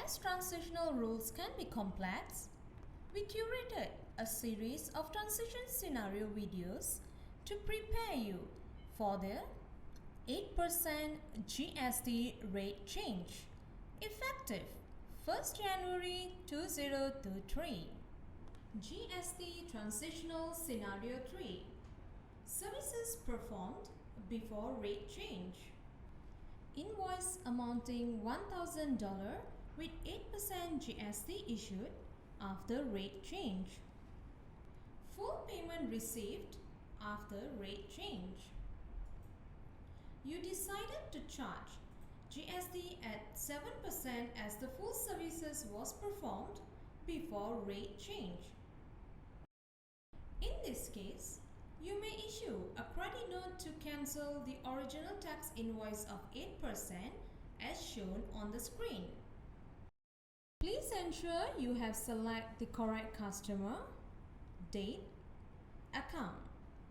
As transitional rules can be complex, we curated a series of transition scenario videos to prepare you for the 8% GST rate change effective 1st January 2023. GST Transitional Scenario 3. Services performed before rate change. Invoice amounting $1,000 with 8% GST issued after rate change. Full payment received after rate change. You decided to charge GST at 7% as the full services was performed before rate change. In this case, you may issue a credit note to cancel the original tax invoice of 8% as shown on the screen. Please ensure you have selected the correct customer, date, account,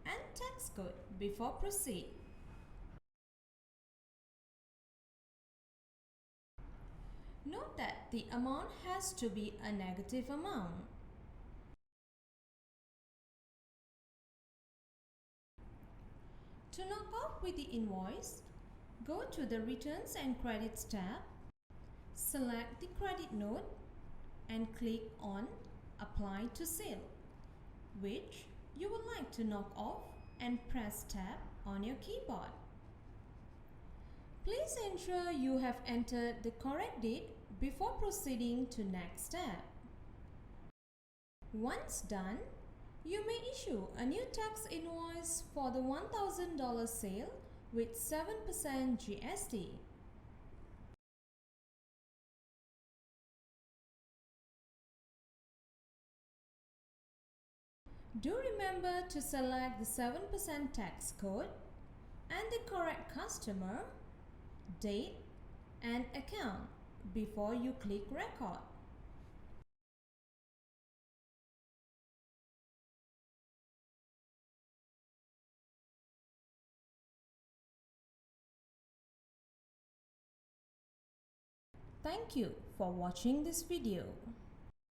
and tax code before proceed. Note that the amount has to be a negative amount. To knock off with the invoice, go to the Returns and Credits tab, select the credit note and click on Apply to Sale, which you would like to knock off, and press Tab on your keyboard. Please ensure you have entered the correct date before proceeding to next step. Once done, you may issue a new tax invoice for the $1,000 sale with 7% GST. Do remember to select the 7% tax code and the correct customer, date, and account before you click Record. Thank you for watching this video.